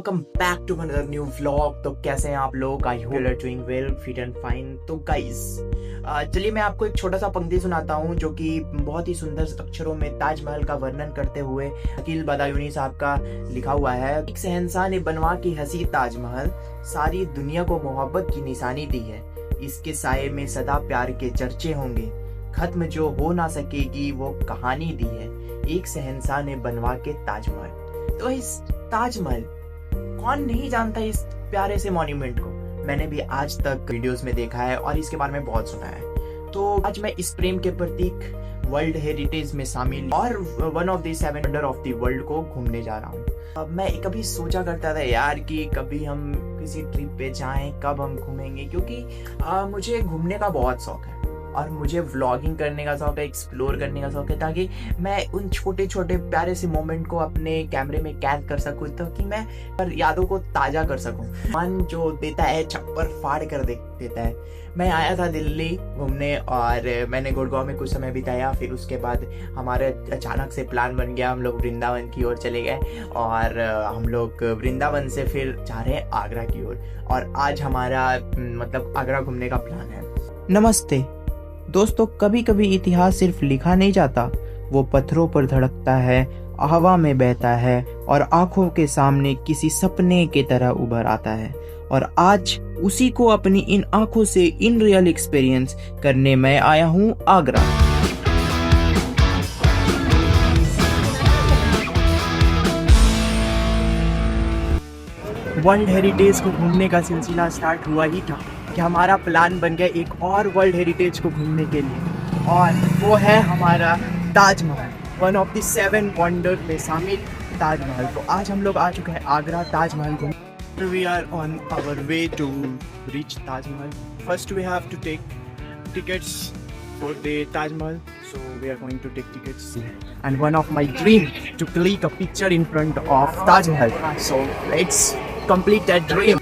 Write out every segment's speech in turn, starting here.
Welcome back to another new vlog. तो कैसे हैं आप लोग? I hope you are doing well, fit and fine. तो गाइस चलिए मैं आपको एक छोटा सा पंक्ति सुनाता हूँ जो कि बहुत ही सुंदर अक्षरों में ताजमहल का वर्णन करते हुए अकील बदायूनी साहब का लिखा हुआ है। एक शहंशाह ने बनवा की हंसी ताजमहल, सारी दुनिया को मोहब्बत की निशानी दी है। इसके साये में सदा प्यार के चर्चे होंगे, खत्म जो हो ना सकेगी वो कहानी दी है। एक शहंशाह ने बनवा के ताजमहल। तो इस ताजमहल कौन नहीं जानता इस प्यारे से मॉन्यूमेंट को। मैंने भी आज तक वीडियोस में देखा है और इसके बारे में बहुत सुना है। तो आज मैं इस प्रेम के प्रतीक वर्ल्ड हेरिटेज में शामिल और one of the 7 wonder of the world को घूमने जा रहा हूँ। मैं कभी सोचा करता था यार कि कभी हम किसी ट्रिप पे जाएं, कब हम घूमेंगे, क्योंकि मुझे घूमने का बहुत शौक है और मुझे व्लॉगिंग करने का शौक है, एक्सप्लोर करने का शौक है, ताकि मैं उन छोटे छोटे प्यारे से मोमेंट को अपने कैमरे में कैद कर सकूं, ताकि मैं यादों को ताज़ा कर सकूं। मन जो देता है छप्पर फाड़ कर देता है। मैं आया था दिल्ली घूमने और मैंने गुड़गांव में कुछ समय बिताया। फिर उसके बाद हमारे अचानक से प्लान बन गया, हम लोग वृंदावन की ओर चले गए और हम लोग वृंदावन से फिर जा रहे हैं आगरा की ओर। और आज हमारा मतलब आगरा घूमने का प्लान है। नमस्ते दोस्तों, कभी कभी इतिहास सिर्फ लिखा नहीं जाता, वो पत्थरों पर धड़कता है, हवा में बहता है और आंखों के सामने किसी सपने की तरह उभर आता है। और आज उसी को अपनी इन आंखों से इन रियल एक्सपीरियंस करने मैं आया हूँ आगरा। वर्ल्ड हेरिटेज को घूमने का सिलसिला स्टार्ट हुआ ही था कि हमारा प्लान बन गया एक और वर्ल्ड हेरिटेज को घूमने के लिए, और वो है हमारा Taj Mahal, one of the 7 wonder में शामिल ताजमहल। तो आज हम लोग आ चुके हैं आगरा ताजमहल घूमने। We are on our way to reach Taj Mahal. First we have to take tickets for the Taj Mahal, so we are going to take tickets, and one of my dream to click a picture in front of Taj Mahal, so let's complete that dream.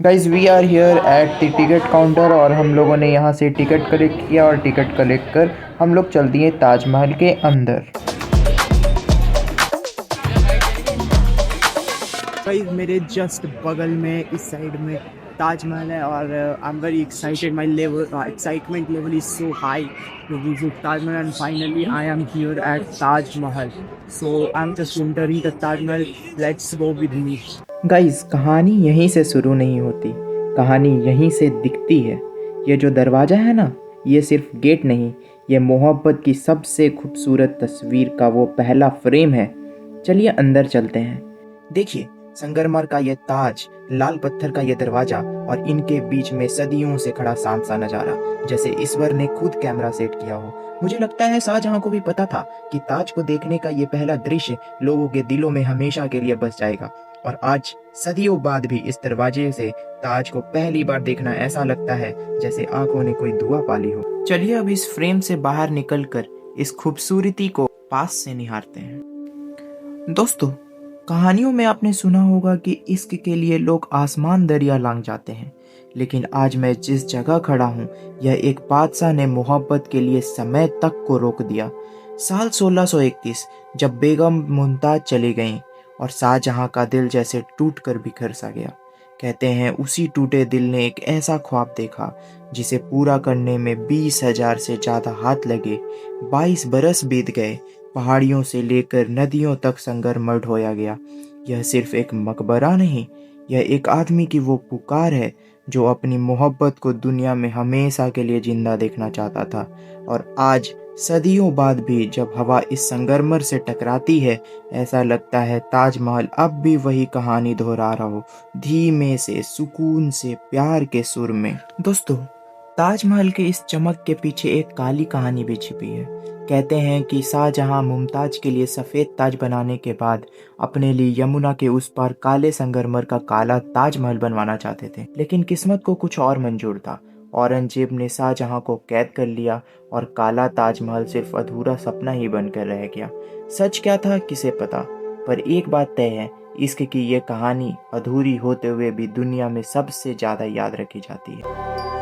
Guys we are here at the ticket counter और हम लोगों ने यहाँ से ticket collect किया और ticket collect कर हम लोग चल दिए ताजमहल के अंदर। गाइस मेरे जस्ट बगल में इस साइड में ताजमहल है और I am very excited, my level excitement level is so high to visit Taj Mahal, and finally I am here at Taj Mahal, so I am just entering the Taj Mahal. Let's go with me. Guys कहानी यहीं से शुरू नहीं होती, कहानी यहीं से दिखती है। ये जो दरवाज़ा है ना, ये सिर्फ गेट नहीं, ये मोहब्बत की सबसे खूबसूरत तस्वीर का वो पहला फ्रेम है। चलिए अंदर चलते हैं। देखिए संगमरमर का ये ताज, लाल पत्थर का ये दरवाजा और इनके बीच में सदियों से खड़ा शांत सा नजारा, जैसे ईश्वर ने खुद कैमरा सेट किया हो। मुझे लगता है शाहजहां को भी पता था कि ताज को देखने का ये पहला दृश्य लोगों के दिलों में हमेशा के लिए बस जाएगा। और आज सदियों बाद भी इस दरवाजे से ताज को पहली बार देखना ऐसा लगता है जैसे आंखों ने कोई दुआ पाली हो। चलिए अब इस फ्रेम से बाहर निकलकर इस खूबसूरती को पास से निहारते हैं। दोस्तों, कहानियों में आपने सुना होगा कि इश्क के लिए लोग आसमान दरिया लांघ जाते हैं, लेकिन आज मैं जिस जगह खड़ा हूँ, यह एक बादशाह ने मोहब्बत के लिए समय तक को रोक दिया। साल 1631 जब बेगम मुमताज चली गईं और शाहजहां का दिल जैसे टूट कर बिखर सा गया। कहते हैं उसी टूटे दिल ने एक ऐसा ख्वाब देखा जिसे पूरा करने में 20,000 से ज़्यादा हाथ लगे। 22 बरस बीत गए, पहाड़ियों से लेकर नदियों तक संगमरमर ढोया गया। यह सिर्फ एक मकबरा नहीं, यह एक आदमी की वो पुकार है जो अपनी मोहब्बत को दुनिया में हमेशा के लिए जिंदा देखना चाहता था। और आज सदियों बाद भी जब हवा इस संगमरमर से टकराती है, ऐसा लगता है ताजमहल अब भी वही कहानी दोहरा रहा हो, धीमे से, सुकून से, प्यार के सुर में। दोस्तों, ताजमहल के इस चमक के पीछे एक काली कहानी भी छिपी है। कहते हैं कि शाहजहां मुमताज के लिए सफ़ेद ताज बनाने के बाद अपने लिए यमुना के उस पार काले संगमरमर का काला ताजमहल बनवाना चाहते थे, लेकिन किस्मत को कुछ और मंजूर था। औरंगजेब ने शाहजहां को कैद कर लिया और काला ताजमहल सिर्फ अधूरा सपना ही बनकर रह गया। सच क्या था किसे पता, पर एक बात तय है, इश्क की ये कहानी अधूरी होते हुए भी दुनिया में सबसे ज़्यादा याद रखी जाती है।